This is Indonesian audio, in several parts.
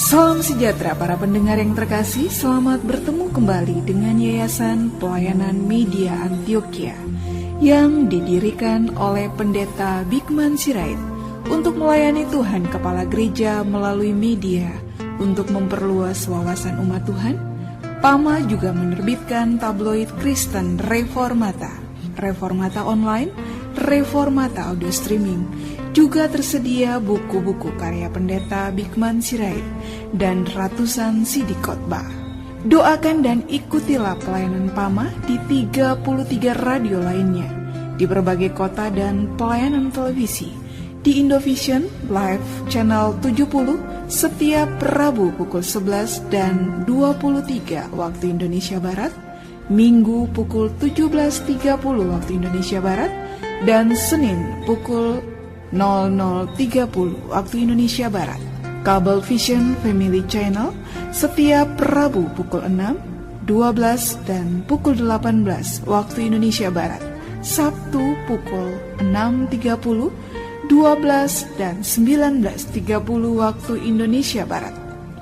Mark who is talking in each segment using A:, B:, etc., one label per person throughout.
A: Salam sejahtera para pendengar yang terkasih, selamat bertemu kembali dengan Yayasan Pelayanan Media Antioquia yang didirikan oleh Pendeta Bigman Sirait untuk melayani Tuhan Kepala Gereja melalui media untuk memperluas wawasan umat Tuhan. PAMA juga menerbitkan tabloid Kristen Reformata, Reformata Online, Reformata Audio Streaming. Juga tersedia buku-buku karya Pendeta Bigman Sirait dan ratusan CD khotbah. Doakan dan ikutilah pelayanan PAMA di 33 radio lainnya, di berbagai kota dan pelayanan televisi, di Indovision Live Channel 70 setiap Rabu pukul 11 dan 23 waktu Indonesia Barat, Minggu pukul 17.30 waktu Indonesia Barat, dan Senin pukul 00.30 waktu Indonesia Barat. Kabel Vision Family Channel setiap Rabu pukul 6, 12 dan pukul 18 waktu Indonesia Barat. Sabtu pukul 6.30, 12 dan 19.30 waktu Indonesia Barat.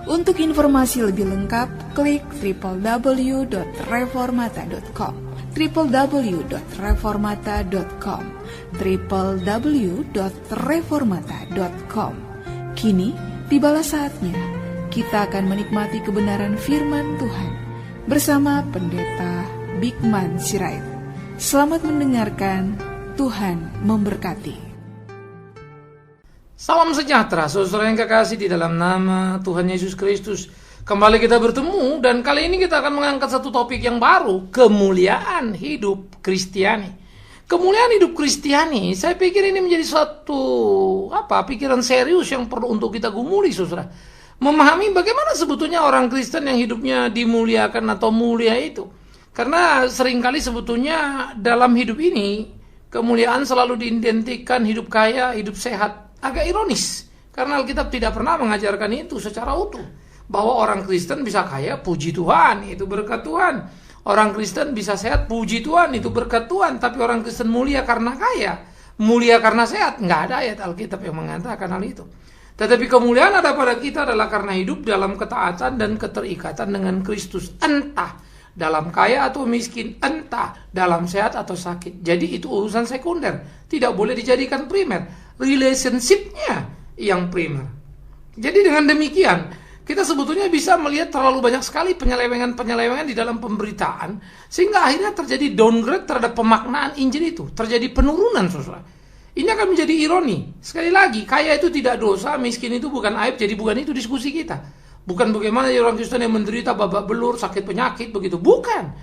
A: Untuk informasi lebih lengkap, klik www.reformata.com, www.reformata.com, www.reformata.com. Kini tibalah saatnya kita akan menikmati kebenaran firman Tuhan bersama Pendeta Bigman Sirait. Selamat mendengarkan, Tuhan memberkati.
B: Salam sejahtera, saudara yang kekasih di dalam nama Tuhan Yesus Kristus. Kembali kita bertemu dan kali ini kita akan mengangkat satu topik yang baru, kemuliaan hidup Kristiani. Kemuliaan hidup Kristiani, saya pikir ini menjadi suatu pikiran serius yang perlu untuk kita gumuli, saudara. Memahami bagaimana sebetulnya orang Kristen yang hidupnya dimuliakan atau mulia itu. Karena seringkali sebetulnya dalam hidup ini kemuliaan selalu diidentikan hidup kaya, hidup sehat. Agak ironis, karena Alkitab tidak pernah mengajarkan itu secara utuh. Bahwa orang Kristen bisa kaya, puji Tuhan, itu berkat Tuhan. Orang Kristen bisa sehat, puji Tuhan, itu berkat Tuhan. Tapi orang Kristen mulia karena kaya, mulia karena sehat. Nggak ada ayat Alkitab yang mengatakan hal itu. Tetapi kemuliaan ada pada kita adalah karena hidup dalam ketaatan dan keterikatan dengan Kristus. Entah dalam kaya atau miskin, entah dalam sehat atau sakit. Jadi itu urusan sekunder, tidak boleh dijadikan primer. Relationship-nya yang primer. Jadi dengan demikian, kita sebetulnya bisa melihat terlalu banyak sekali penyelewengan-penyelewengan di dalam pemberitaan, sehingga akhirnya terjadi downgrade terhadap pemaknaan Injil itu, terjadi penurunan, saudara. Ini akan menjadi ironi. Sekali lagi, kaya itu tidak dosa, miskin itu bukan aib, jadi bukan itu diskusi kita. Bukan bagaimana orang Kristen yang menderita babak belur, sakit penyakit, begitu. Bukan.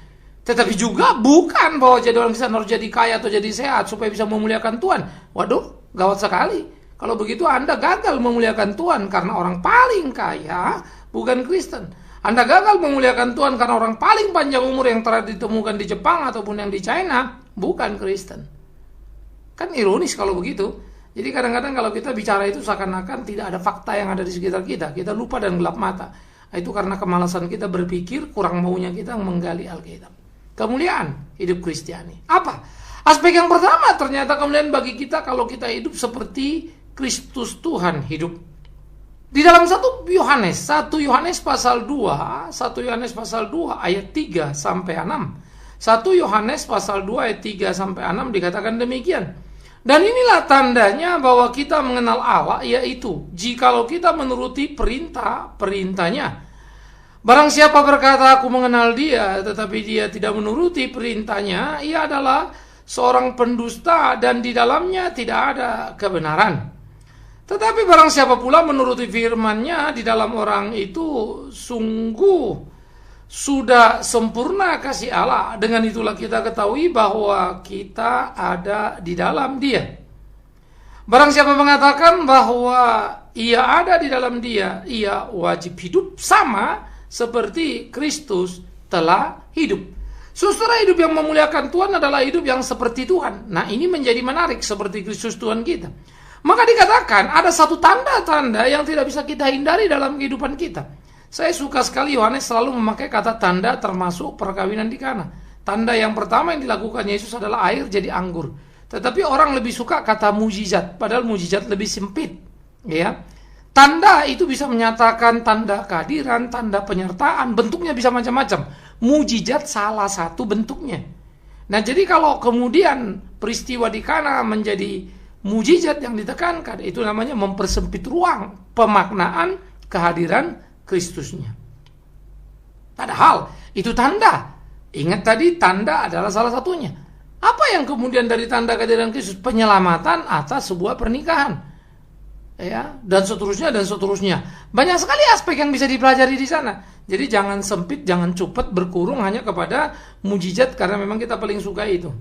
B: Tetapi juga bukan bahwa jadi orang Kristen harus jadi kaya atau jadi sehat supaya bisa memuliakan Tuhan. Waduh, gawat sekali. Kalau begitu Anda gagal memuliakan Tuhan karena orang paling kaya bukan Kristen. Anda gagal memuliakan Tuhan karena orang paling panjang umur yang telah ditemukan di Jepang ataupun yang di China bukan Kristen. Kan ironis kalau begitu. Jadi kadang-kadang kalau kita bicara itu seakan-akan tidak ada fakta yang ada di sekitar kita. Kita lupa dan gelap mata. Itu karena kemalasan kita berpikir, kurang maunya kita menggali Alkitab. Kemuliaan hidup Kristiani. Apa? Aspek yang pertama, ternyata kemuliaan bagi kita kalau kita hidup seperti Kristus Tuhan hidup. Di dalam 1 Yohanes pasal 2 ayat 3 sampai 6. 1 Yohanes pasal 2 ayat 3 sampai 6 dikatakan demikian. Dan inilah tandanya bahwa kita mengenal Allah, yaitu jikalau kita menuruti perintah-perintahnya. Barang siapa berkata aku mengenal dia, tetapi dia tidak menuruti perintahnya, ia adalah seorang pendusta dan di dalamnya tidak ada kebenaran. Tetapi barang siapa pula menuruti firman-Nya, di dalam orang itu sungguh sudah sempurna kasih Allah. Dengan itulah kita ketahui bahwa kita ada di dalam Dia. Barang siapa mengatakan bahwa ia ada di dalam Dia, ia wajib hidup sama seperti Kristus telah hidup. Saudara, hidup yang memuliakan Tuhan adalah hidup yang seperti Tuhan. Nah, ini menjadi menarik seperti Kristus Tuhan kita. Maka dikatakan ada satu tanda-tanda yang tidak bisa kita hindari dalam kehidupan kita. Saya suka sekali Yohanes selalu memakai kata tanda termasuk perkawinan di Kana. Tanda yang pertama yang dilakukan Yesus adalah air jadi anggur. Tetapi orang lebih suka kata mujizat, padahal mujizat lebih sempit, ya. Tanda itu bisa menyatakan tanda kehadiran, tanda penyertaan, bentuknya bisa macam-macam. Mujizat salah satu bentuknya. Nah, jadi kalau kemudian peristiwa di Kana menjadi mujizat yang ditekankan, itu namanya mempersempit ruang pemaknaan kehadiran Kristusnya. Padahal itu tanda. Ingat tadi, tanda adalah salah satunya. Apa yang kemudian dari tanda kehadiran Kristus? Penyelamatan atas sebuah pernikahan. Ya, dan seterusnya dan seterusnya. Banyak sekali aspek yang bisa dipelajari di sana. Jadi jangan sempit, jangan cupet berkurung hanya kepada mujizat karena memang kita paling suka itu.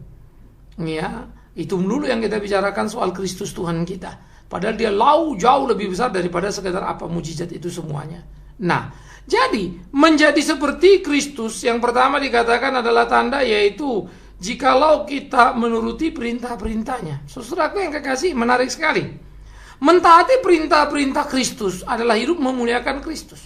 B: Ya, itu dulu yang kita bicarakan soal Kristus Tuhan kita. Padahal dia jauh lebih besar daripada sekedar apa mujizat itu semuanya. Nah, jadi menjadi seperti Kristus yang pertama dikatakan adalah tanda, yaitu jikalau kita menuruti perintah-perintahnya. Saudaraku yang kekasih, menarik sekali. Mentaati perintah-perintah Kristus adalah hidup memuliakan Kristus.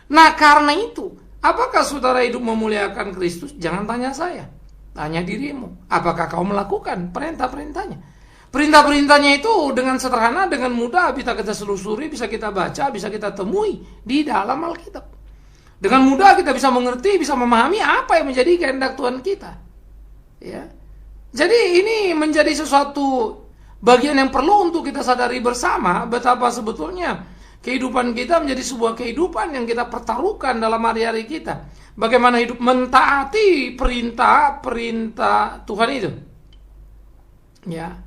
B: Nah, karena itu, apakah saudara hidup memuliakan Kristus? Jangan tanya saya, tanya dirimu. Apakah kau melakukan perintah-perintahnya? Perintah-perintahnya itu dengan sederhana, dengan mudah bisa kita selusuri, bisa kita baca, bisa kita temui di dalam Alkitab. Dengan mudah kita bisa mengerti, bisa memahami apa yang menjadi kehendak Tuhan kita. Ya. Jadi ini menjadi sesuatu bagian yang perlu untuk kita sadari bersama, betapa sebetulnya kehidupan kita menjadi sebuah kehidupan yang kita pertaruhkan dalam hari-hari kita. Bagaimana hidup mentaati perintah-perintah Tuhan itu. Ya.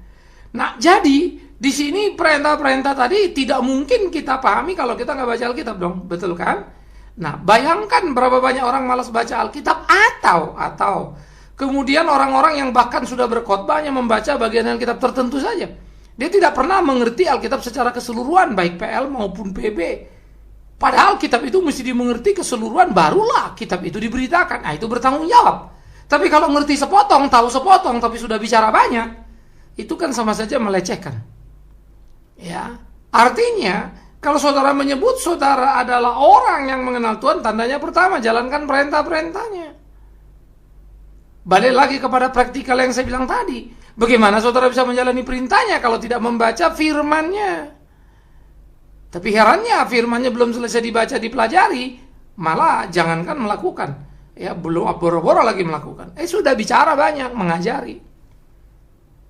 B: Nah, jadi di sini perintah-perintah tadi tidak mungkin kita pahami kalau kita nggak baca Alkitab dong, betul kan? Nah, bayangkan berapa banyak orang malas baca Alkitab atau kemudian orang-orang yang bahkan sudah berkhotbah hanya membaca bagian Alkitab tertentu saja. Dia tidak pernah mengerti Alkitab secara keseluruhan, baik PL maupun PB. Padahal kitab itu mesti dimengerti keseluruhan, barulah kitab itu diberitakan. Nah, itu bertanggung jawab. Tapi kalau ngerti sepotong, tahu sepotong, tapi sudah bicara banyak, itu kan sama saja melecehkan. Ya, artinya kalau saudara menyebut saudara adalah orang yang mengenal Tuhan, tandanya pertama, jalankan perintah-perintahnya. Balik lagi kepada praktikal yang saya bilang tadi. Bagaimana saudara bisa menjalani perintahnya kalau tidak membaca firman-Nya? Tapi herannya firman-Nya belum selesai dibaca, dipelajari, malah jangankan melakukan. Ya, belum boro-boro lagi melakukan. Sudah bicara banyak, mengajari.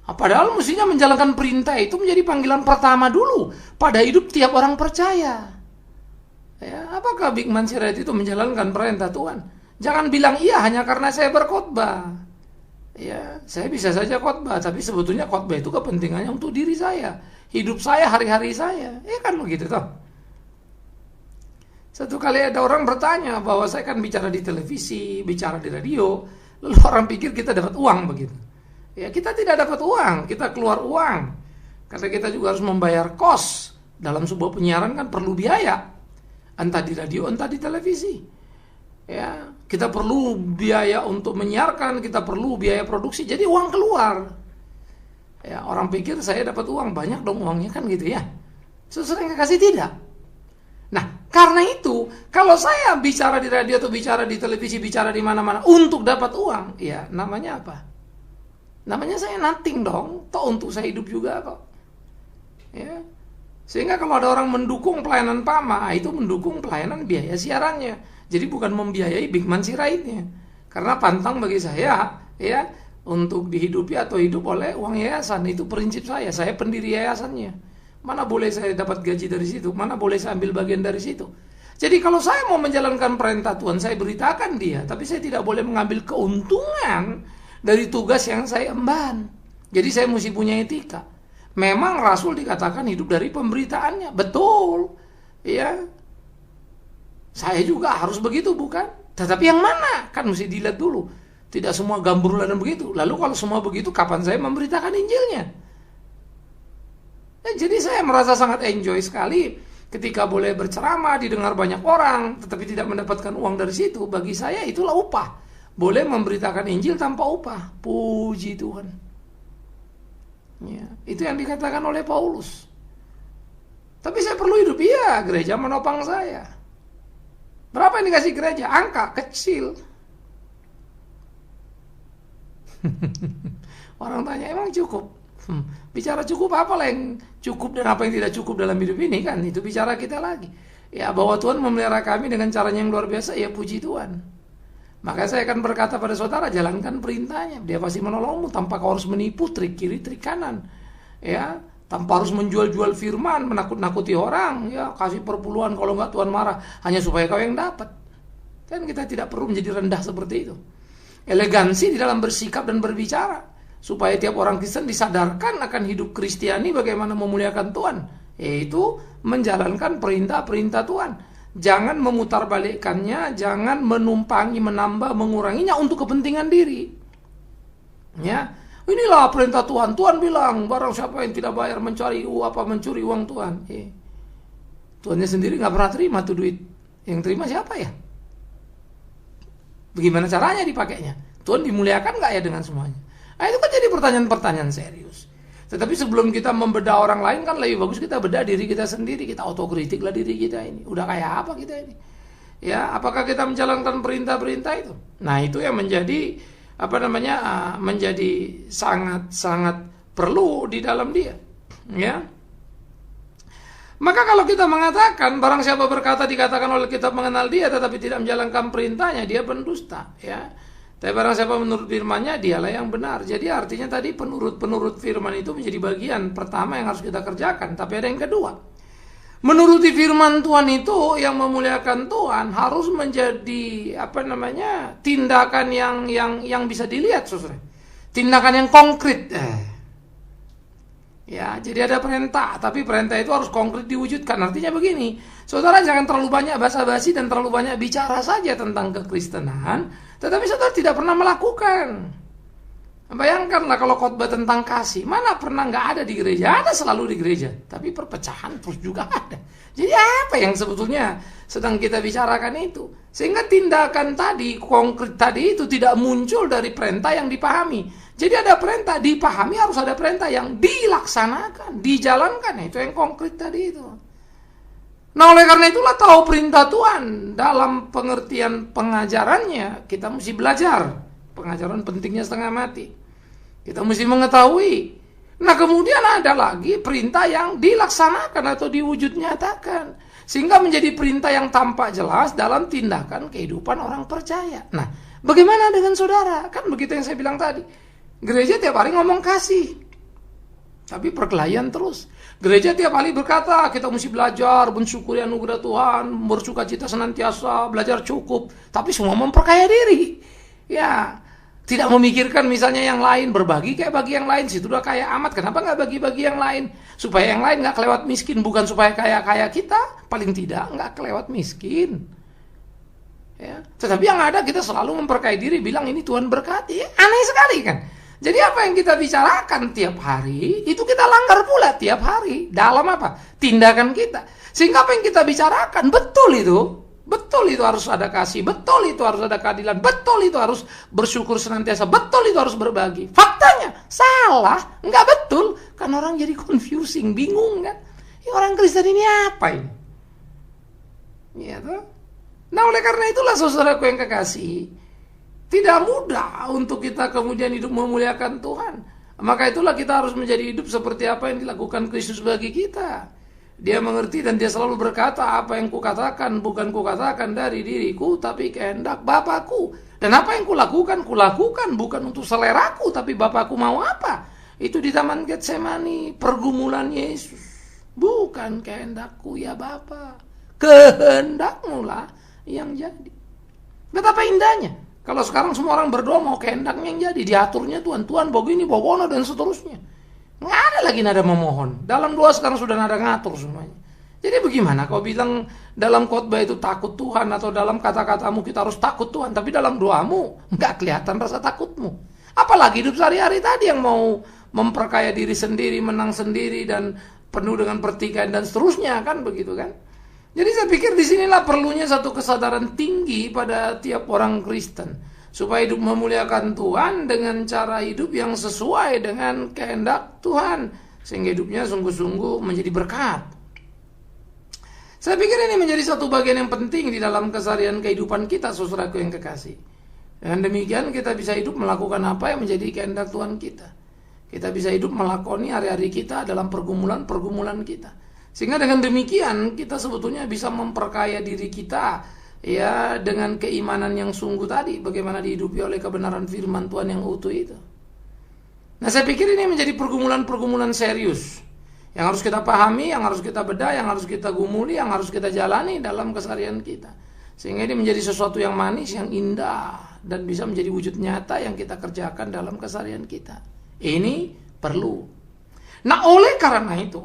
B: Padahal mestinya menjalankan perintah itu menjadi panggilan pertama dulu pada hidup tiap orang percaya. Ya, apakah Bikman Sirait itu menjalankan perintah Tuhan? Jangan bilang iya hanya karena saya berkhotbah. Ya, saya bisa saja khotbah, tapi sebetulnya khotbah itu kepentingannya untuk diri saya, hidup saya, hari-hari saya. Ya kan begitu toh. Satu kali ada orang bertanya bahwa saya kan bicara di televisi, bicara di radio, lalu orang pikir kita dapat uang begitu. Ya, kita tidak dapat uang, kita keluar uang. Karena kita juga harus membayar kos. Dalam sebuah penyiaran kan perlu biaya. Entah di radio, entah di televisi. Ya, kita perlu biaya untuk menyiarkan, kita perlu biaya produksi, jadi uang keluar. Ya, orang pikir saya dapat uang, banyak dong uangnya kan gitu ya. Sesuatu yang kasih tidak. Nah, karena itu, kalau saya bicara di radio atau bicara di televisi, bicara di mana-mana untuk dapat uang, ya namanya apa? Namanya saya nothing dong, toh untuk saya hidup juga kok. Ya. Sehingga kalau ada orang mendukung pelayanan PAMA, itu mendukung pelayanan biaya siarannya. Jadi bukan membiayai Bikman Siraitnya. Karena pantang bagi saya, ya, untuk dihidupi atau hidup oleh uang yayasan. Itu prinsip saya pendiri yayasannya. Mana boleh saya dapat gaji dari situ, mana boleh saya ambil bagian dari situ. Jadi kalau saya mau menjalankan perintah Tuhan, saya beritakan dia, tapi saya tidak boleh mengambil keuntungan dari tugas yang saya emban. Jadi saya mesti punya etika. Memang Rasul dikatakan hidup dari pemberitaannya, betul. Ya, saya juga harus begitu, bukan? Tetapi yang mana? Kan mesti dilihat dulu. Tidak semua gambulan begitu. Lalu kalau semua begitu, kapan saya memberitakan Injilnya? Jadi saya merasa sangat enjoy sekali ketika boleh berceramah, didengar banyak orang, tetapi tidak mendapatkan uang dari situ. Bagi saya itulah upah. Boleh memberitakan Injil tanpa upah. Puji Tuhan. Ya, itu yang dikatakan oleh Paulus. Tapi saya perlu hidup, iya, gereja menopang saya. Berapa yang dikasih gereja? Angka kecil. Orang tanya, emang cukup? Bicara cukup apa lah yang cukup dan apa yang tidak cukup dalam hidup ini kan, itu bicara kita lagi. Ya, bahwa Tuhan memelihara kami dengan caranya yang luar biasa, ya puji Tuhan. Maka saya akan berkata pada saudara, jalankan perintahnya. Dia pasti menolongmu tanpa kau harus menipu trik kiri trik kanan. Ya, tanpa harus menjual-jual firman, menakut-nakuti orang, ya kasih perpuluhan kalau enggak Tuhan marah, hanya supaya kau yang dapat. Kan kita tidak perlu menjadi rendah seperti itu. Elegansi di dalam bersikap dan berbicara, supaya tiap orang Kristen disadarkan akan hidup Kristiani bagaimana memuliakan Tuhan, yaitu menjalankan perintah-perintah Tuhan. Jangan memutarbalikkannya, jangan menumpangi, menambah, menguranginya untuk kepentingan diri. Ya, inilah perintah Tuhan. Tuhan bilang, barang siapa yang tidak bayar mencuri uang Tuhan. Tuhannya sendiri nggak pernah terima tuh duit. Yang terima siapa ya? Bagaimana caranya dipakainya? Tuhan dimuliakan nggak ya dengan semuanya? Nah, itu kan jadi pertanyaan-pertanyaan serius. Tetapi sebelum kita membedah orang lain kan lebih bagus kita bedah diri kita sendiri. Kita otokritik lah diri kita ini. Udah kayak apa kita ini? Ya, apakah kita menjalankan perintah-perintah itu? Nah, itu yang menjadi menjadi sangat-sangat perlu di dalam dia. Ya. Maka kalau kita mengatakan barang siapa berkata dikatakan oleh kitab mengenal dia tetapi tidak menjalankan perintahnya, dia pendusta, ya. Tapi barang siapa menurut firman-Nya, dialah yang benar. Jadi artinya tadi penurut firman itu menjadi bagian pertama yang harus kita kerjakan. Tapi ada yang kedua. Menuruti firman Tuhan itu yang memuliakan Tuhan harus menjadi tindakan yang bisa dilihat, Saudara. Tindakan yang konkret. Ya, jadi ada perintah, tapi perintah itu harus konkret diwujudkan. Artinya begini, saudara jangan terlalu banyak basa-basi dan terlalu banyak bicara saja tentang kekristenan, tetapi saudara tidak pernah melakukan. Bayangkanlah kalau khotbah tentang kasih, mana pernah nggak ada di gereja? Ada selalu di gereja, tapi perpecahan terus juga ada. Jadi apa yang sebetulnya sedang kita bicarakan itu? Sehingga tindakan tadi, konkret tadi itu tidak muncul dari perintah yang dipahami. Jadi ada perintah, dipahami harus ada perintah yang dilaksanakan, dijalankan. Itu yang konkret tadi itu. Nah, oleh karena itulah tahu perintah Tuhan dalam pengertian pengajarannya, kita mesti belajar. Pengajaran pentingnya setengah mati. Kita mesti mengetahui. Nah, kemudian ada lagi perintah yang dilaksanakan atau diwujud nyatakan. Sehingga menjadi perintah yang tampak jelas dalam tindakan kehidupan orang percaya. Nah, bagaimana dengan saudara? Kan begitu yang saya bilang tadi. Gereja tiap hari ngomong kasih, tapi perkelahian terus. Gereja tiap hari berkata kita mesti belajar, mensyukuri anugerah Tuhan, bersuka cita senantiasa, belajar cukup, tapi semua memperkaya diri. Ya, tidak memikirkan misalnya yang lain, berbagi kayak bagi yang lain, situ udah kaya amat, kenapa nggak bagi-bagi yang lain? Supaya yang lain nggak kelewat miskin, bukan supaya kaya-kaya kita, paling tidak nggak kelewat miskin. Ya, tetapi yang ada kita selalu memperkaya diri, bilang ini Tuhan berkati, ya, aneh sekali kan? Jadi apa yang kita bicarakan tiap hari, itu kita langgar pula tiap hari. Dalam apa? Tindakan kita. Sehingga apa yang kita bicarakan, betul itu. Betul itu harus ada kasih, betul itu harus ada keadilan, betul itu harus bersyukur senantiasa, betul itu harus berbagi. Faktanya, salah, nggak betul. Kan orang jadi confusing, bingung kan. Ini orang Kristen ini apa ini? Ya, tuh. Nah, oleh karena itulah saudaraku yang kekasih, tidak mudah untuk kita kemudian hidup memuliakan Tuhan. Maka itulah kita harus menjadi hidup seperti apa yang dilakukan Kristus bagi kita. Dia mengerti dan dia selalu berkata, apa yang kukatakan bukan kukatakan dari diriku, tapi kehendak Bapakku. Dan apa yang kulakukan bukan untuk seleraku, tapi Bapakku mau apa. Itu di Taman Getsemani, pergumulan Yesus. Bukan kehendakku ya Bapa, kehendakmu lah yang jadi. Betapa indahnya. Kalau sekarang semua orang berdoa mau kehendaknya yang jadi, diaturnya Tuhan begini, bawa dan seterusnya. Nggak ada lagi nada memohon. Dalam doa sekarang sudah nada ngatur semuanya. Jadi bagaimana kau bilang dalam khotbah itu takut Tuhan, atau dalam kata-katamu kita harus takut Tuhan, tapi dalam doamu nggak kelihatan rasa takutmu. Apalagi hidup sehari-hari tadi yang mau memperkaya diri sendiri, menang sendiri, dan penuh dengan pertikaian dan seterusnya, kan begitu kan? Jadi saya pikir disinilah perlunya satu kesadaran tinggi pada tiap orang Kristen, supaya hidup memuliakan Tuhan dengan cara hidup yang sesuai dengan kehendak Tuhan, sehingga hidupnya sungguh-sungguh menjadi berkat. Saya pikir ini menjadi satu bagian yang penting di dalam keseharian kehidupan kita, saudaraku yang kekasih. Dengan demikian kita bisa hidup melakukan apa yang menjadi kehendak Tuhan kita. Kita bisa hidup melakoni hari-hari kita dalam pergumulan-pergumulan kita. Sehingga dengan demikian kita sebetulnya bisa memperkaya diri kita ya dengan keimanan yang sungguh tadi, bagaimana dihidupi oleh kebenaran firman Tuhan yang utuh itu. Nah, saya pikir ini menjadi pergumulan-pergumulan serius yang harus kita pahami, yang harus kita bedah, yang harus kita gumuli, yang harus kita jalani dalam keseharian kita. Sehingga ini menjadi sesuatu yang manis, yang indah, dan bisa menjadi wujud nyata yang kita kerjakan dalam keseharian kita. Ini perlu. Nah, oleh karena itu,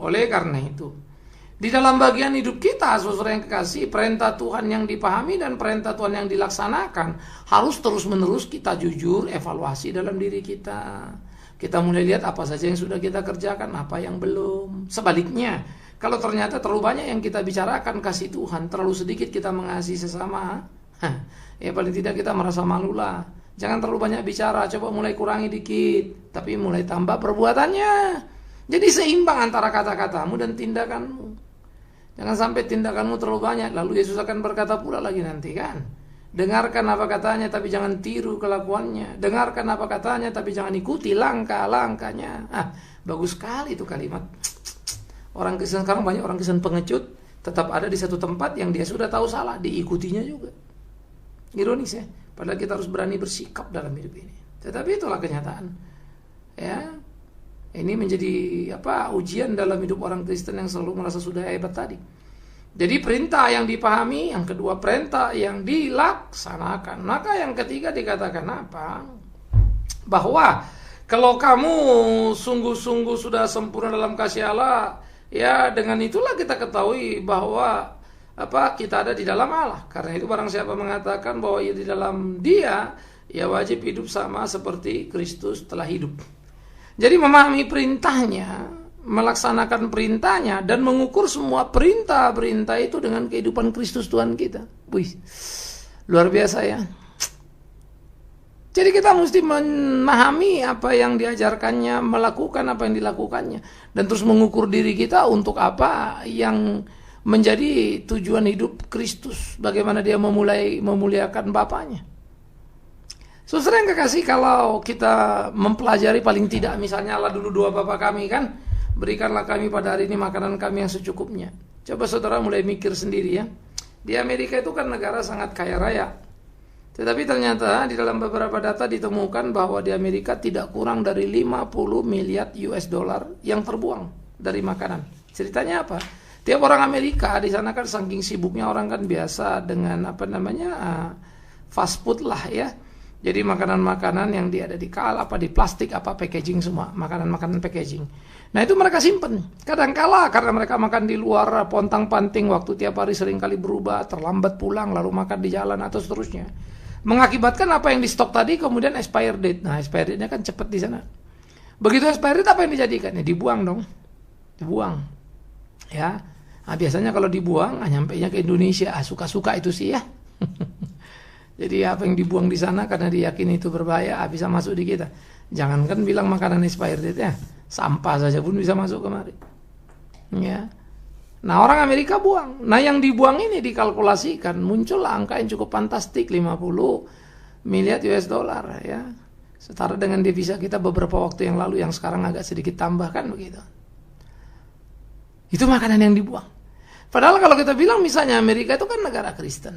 B: di dalam bagian hidup kita, saudara yang kekasih, perintah Tuhan yang dipahami dan perintah Tuhan yang dilaksanakan harus terus-menerus kita jujur evaluasi dalam diri kita. Kita mulai lihat apa saja yang sudah kita kerjakan, apa yang belum. Sebaliknya, kalau ternyata terlalu banyak yang kita bicarakan kasih Tuhan, terlalu sedikit kita mengasihi sesama, ya paling tidak kita merasa malu lah. Jangan terlalu banyak bicara, coba mulai kurangi dikit, tapi mulai tambah perbuatannya. Jadi seimbang antara kata-katamu dan tindakanmu. Jangan sampai tindakanmu terlalu banyak, lalu Yesus akan berkata pula lagi nanti kan. Dengarkan apa katanya tapi jangan tiru kelakuannya. Dengarkan apa katanya tapi jangan ikuti langkah-langkahnya. Bagus sekali itu kalimat. Orang Kristen sekarang banyak orang Kristen pengecut, tetap ada di satu tempat yang dia sudah tahu salah, diikutinya juga. Ironis ya. Padahal kita harus berani bersikap dalam hidup ini. Tetapi itulah kenyataan. Ya. Ini menjadi ujian dalam hidup orang Kristen yang selalu merasa sudah hebat tadi. Jadi perintah yang dipahami, yang kedua perintah yang dilaksanakan. Maka yang ketiga dikatakan apa? Bahwa kalau kamu sungguh-sungguh sudah sempurna dalam kasih Allah, ya dengan itulah kita ketahui bahwa kita ada di dalam Allah. Karena itu barang siapa mengatakan bahwa di dalam Dia, ya wajib hidup sama seperti Kristus telah hidup. Jadi memahami perintahnya, melaksanakan perintahnya, dan mengukur semua perintah-perintah itu dengan kehidupan Kristus Tuhan kita. Wih, luar biasa ya. Jadi kita mesti memahami apa yang diajarkannya, melakukan apa yang dilakukannya, dan terus mengukur diri kita untuk apa yang menjadi tujuan hidup Kristus. Bagaimana dia memuliakan Bapaknya. Saudara yang kekasih, kalau kita mempelajari paling tidak misalnya Allah dulu doa Bapa kami kan, berikanlah kami pada hari ini makanan kami yang secukupnya. Coba saudara mulai mikir sendiri ya. Di Amerika itu kan negara sangat kaya raya. Tetapi ternyata di dalam beberapa data ditemukan bahwa di Amerika tidak kurang dari 50 miliar US dollar yang terbuang dari makanan. Ceritanya apa? Tiap orang Amerika di sana kan saking sibuknya orang kan biasa dengan fast food lah ya. Jadi makanan-makanan yang dia ada di di plastik packaging semua, makanan-makanan packaging. Nah itu mereka simpen. Kadang-kala karena mereka makan di luar, pontang-panting waktu tiap hari seringkali berubah, terlambat pulang, lalu makan di jalan atau seterusnya. Mengakibatkan apa yang di stok tadi kemudian expired date. Nah expired date-nya kan cepat di sana. Begitu expired date apa yang dijadikan? Ya dibuang dong. Dibuang. Ya. Nah, biasanya kalau dibuang, nyampainya ke Indonesia. Suka-suka itu sih ya. Jadi apa yang dibuang di sana karena diyakini itu berbahaya, bisa masuk di kita. Jangankan bilang makanan expired date ya, sampah saja pun bisa masuk kemari. Ya. Nah orang Amerika buang. Nah yang dibuang ini dikalkulasikan muncul angka yang cukup fantastik, 50 miliar US dollar ya. Setara dengan devisa kita beberapa waktu yang lalu yang sekarang agak sedikit tambahkan begitu. Itu makanan yang dibuang. Padahal kalau kita bilang misalnya Amerika itu kan negara Kristen.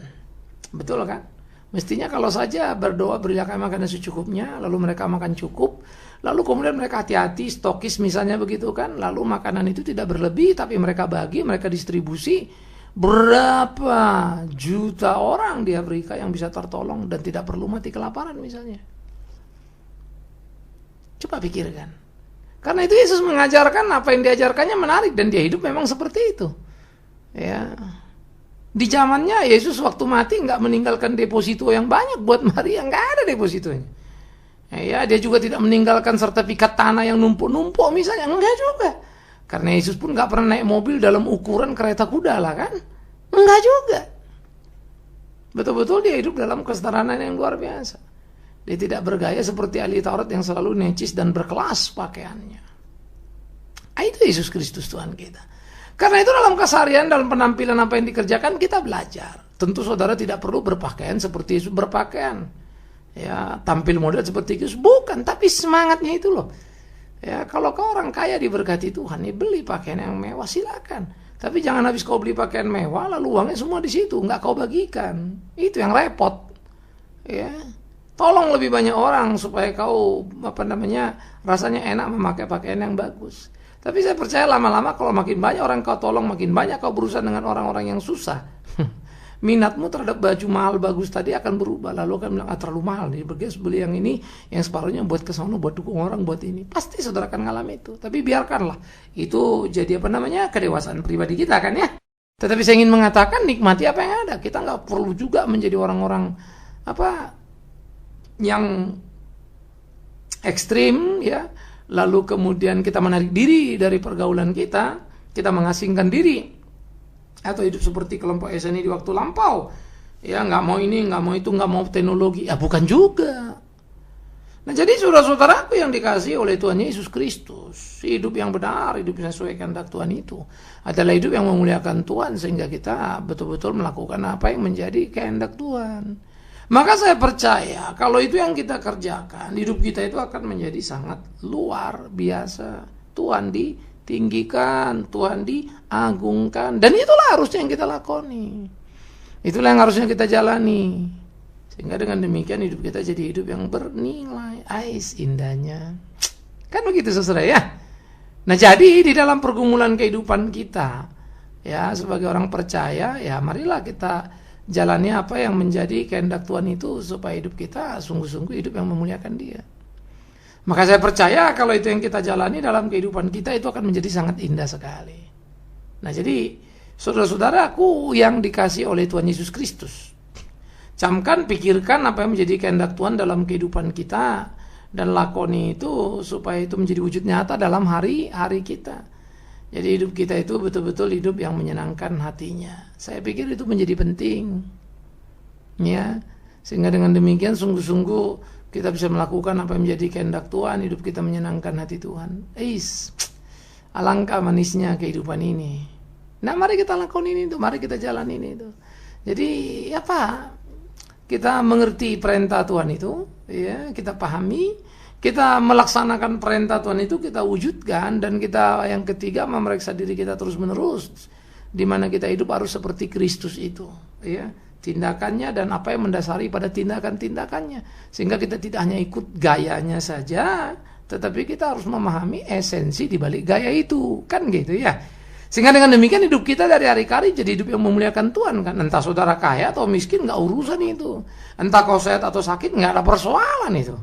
B: Betul kan? Mestinya kalau saja berdoa berilah kami makanan secukupnya, lalu mereka makan cukup, lalu kemudian mereka hati-hati, stokis misalnya begitu kan, lalu makanan itu tidak berlebih, tapi mereka bagi, mereka distribusi, berapa juta orang di Afrika yang bisa tertolong dan tidak perlu mati kelaparan misalnya. Coba pikirkan. Karena itu Yesus mengajarkan apa yang diajarkannya menarik dan dia hidup memang seperti itu. Ya. Di zamannya Yesus waktu mati nggak meninggalkan deposito yang banyak buat Maria, nggak ada depositonya. Ya, dia juga tidak meninggalkan sertifikat tanah yang numpuk-numpuk misalnya, enggak juga. Karena Yesus pun nggak pernah naik mobil dalam ukuran kereta kuda lah kan, enggak juga. Betul-betul dia hidup dalam kesederhanaan yang luar biasa. Dia tidak bergaya seperti ahli Taurat yang selalu necis dan berkelas pakaiannya. Itu Yesus Kristus Tuhan kita. Karena itu dalam keseharian, dalam penampilan apa yang dikerjakan kita belajar. Tentu saudara tidak perlu berpakaian seperti Yesus berpakaian. Ya, tampil model seperti Yesus bukan, tapi semangatnya itu loh. Ya, kalau kau orang kaya diberkati Tuhan, ya beli pakaian yang mewah, silakan. Tapi jangan habis kau beli pakaian mewah, lalu uangnya semua di situ, nggak kau bagikan. Itu yang repot. Ya, tolong lebih banyak orang supaya kau rasanya enak memakai pakaian yang bagus. Tapi saya percaya lama-lama kalau makin banyak orang kau tolong, makin banyak kau berurusan dengan orang-orang yang susah. Minatmu terhadap baju mahal bagus tadi akan berubah. Lalu akan bilang, terlalu mahal nih, beli yang ini, yang separuhnya buat kesono, buat dukung orang, buat ini. Pasti saudara akan ngalami itu. Tapi biarkanlah, itu jadi kedewasaan pribadi kita kan ya. Tetapi saya ingin mengatakan, nikmati apa yang ada. Kita nggak perlu juga menjadi orang-orang yang ekstrim ya. Lalu kemudian kita menarik diri dari pergaulan kita mengasingkan diri. Atau hidup seperti kelompok SNI di waktu lampau, ya nggak mau ini, nggak mau itu, nggak mau teknologi, ya bukan juga. Nah jadi saudara-saudaraku yang dikasihi oleh Tuhan Yesus Kristus, hidup yang benar, hidup yang sesuai kehendak Tuhan itu adalah hidup yang memuliakan Tuhan, sehingga kita betul-betul melakukan apa yang menjadi kehendak Tuhan. Maka saya percaya kalau itu yang kita kerjakan, hidup kita itu akan menjadi sangat luar biasa. Tuhan ditinggikan, Tuhan diagungkan, dan itulah harusnya yang kita lakoni, itulah yang harusnya kita jalani, sehingga dengan demikian hidup kita jadi hidup yang bernilai. Indahnya kan begitu saudara ya. Nah jadi di dalam pergumulan kehidupan kita ya sebagai orang percaya, ya marilah kita jalani apa yang menjadi kehendak Tuhan itu, supaya hidup kita sungguh-sungguh hidup yang memuliakan Dia. Maka saya percaya kalau itu yang kita jalani dalam kehidupan kita, itu akan menjadi sangat indah sekali. Nah jadi saudara-saudaraku yang dikasihi oleh Tuhan Yesus Kristus, camkan, pikirkan apa yang menjadi kehendak Tuhan dalam kehidupan kita, dan lakoni itu supaya itu menjadi wujud nyata dalam hari-hari kita. Jadi hidup kita itu betul-betul hidup yang menyenangkan hatinya. Saya pikir itu menjadi penting ya, sehingga dengan demikian sungguh-sungguh kita bisa melakukan apa yang menjadi kehendak Tuhan, hidup kita menyenangkan hati Tuhan. Alangkah manisnya kehidupan ini. Nah mari kita lakukan ini tuh, mari kita jalan ini tuh. Jadi kita mengerti perintah Tuhan itu, ya kita pahami, kita melaksanakan perintah Tuhan itu, kita wujudkan, dan kita yang ketiga memeriksa diri kita terus menerus, di mana kita hidup harus seperti Kristus itu, ya. Tindakannya dan apa yang mendasari pada tindakan-tindakannya, sehingga kita tidak hanya ikut gayanya saja, tetapi kita harus memahami esensi di balik gaya itu, kan gitu ya. Sehingga dengan demikian hidup kita dari hari ke hari jadi hidup yang memuliakan Tuhan kan. Entah saudara kaya atau miskin nggak urusan itu, entah kau sehat atau sakit nggak ada persoalan itu.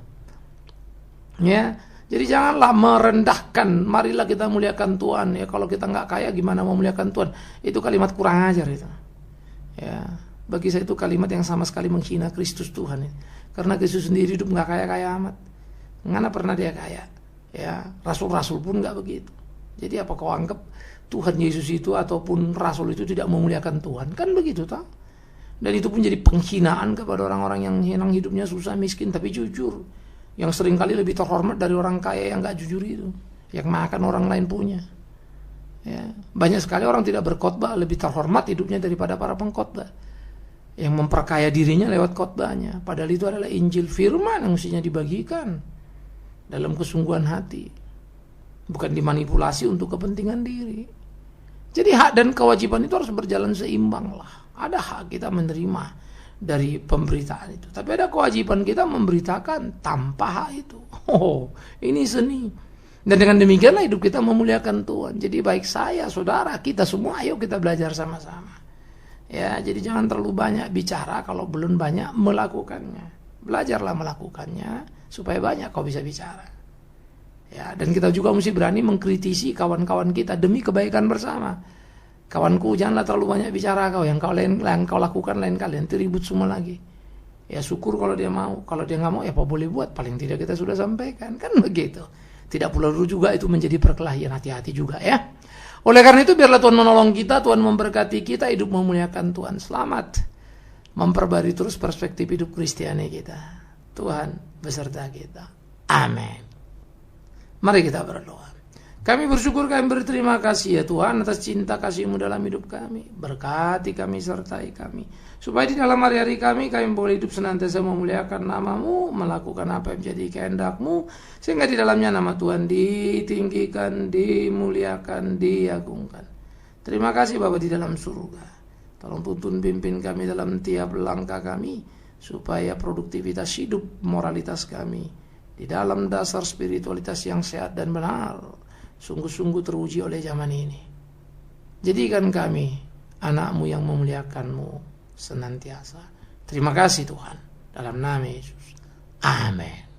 B: Ya, jadi janganlah merendahkan. Marilah kita muliakan Tuhan. Ya kalau kita nggak kaya gimana mau muliakan Tuhan? Itu kalimat kurang ajar itu. Ya. Bagi saya itu kalimat yang sama sekali menghina Kristus Tuhan. Karena Kristus sendiri hidup nggak kaya-kaya amat. Mana pernah dia kaya? Ya, rasul-rasul pun nggak begitu. Jadi apa kau anggap Tuhan Yesus itu ataupun rasul itu tidak memuliakan Tuhan? Kan begitu toh? Dan itu pun jadi penghinaan kepada orang-orang yang hidupnya susah miskin tapi jujur, yang seringkali lebih terhormat dari orang kaya yang nggak jujur itu, yang makan orang lain punya. Ya, banyak sekali orang tidak berkhotbah lebih terhormat hidupnya daripada para pengkhotbah yang memperkaya dirinya lewat khotbahnya, padahal itu adalah Injil firman yang mestinya dibagikan dalam kesungguhan hati, bukan dimanipulasi untuk kepentingan diri. Jadi hak dan kewajiban itu harus berjalan seimbang lah. Ada hak kita menerima dari pemberitaan itu, tapi ada kewajiban kita memberitakan tanpa hak itu. Ini seni. Dan dengan demikianlah hidup kita memuliakan Tuhan. Jadi baik saya, saudara, kita semua, ayo kita belajar sama-sama. Ya, jadi jangan terlalu banyak bicara kalau belum banyak melakukannya. Belajarlah melakukannya supaya banyak kau bisa bicara. Ya, dan kita juga mesti berani mengkritisi kawan-kawan kita demi kebaikan bersama. Kawanku, janganlah terlalu banyak bicara kau, yang kau lakukan lain kali, nanti ribut semua lagi. Ya syukur kalau dia mau, kalau dia nggak mau ya apa boleh buat, paling tidak kita sudah sampaikan, kan begitu. Tidak perlu juga itu menjadi perkelahian, hati-hati juga ya. Oleh karena itu biarlah Tuhan menolong kita, Tuhan memberkati kita, hidup memuliakan Tuhan. Selamat memperbarui terus perspektif hidup Kristiani kita. Tuhan beserta kita. Amin. Mari kita berdoa. Kami bersyukur, kami berterima kasih ya Tuhan atas cinta kasih-Mu dalam hidup kami. Berkati kami, sertai kami, supaya di dalam hari-hari kami boleh hidup senantiasa memuliakan nama-Mu, melakukan apa yang menjadi kehendak-Mu, sehingga di dalamnya nama Tuhan ditinggikan, dimuliakan, diagungkan. Terima kasih Bapa di dalam surga. Tolong tuntun pimpin kami dalam tiap langkah kami, supaya produktivitas hidup, moralitas kami di dalam dasar spiritualitas yang sehat dan benar sungguh-sungguh teruji oleh zaman ini. Jadikan kami anak-Mu yang memuliakan-Mu senantiasa. Terima kasih Tuhan, dalam nama Yesus. Amin.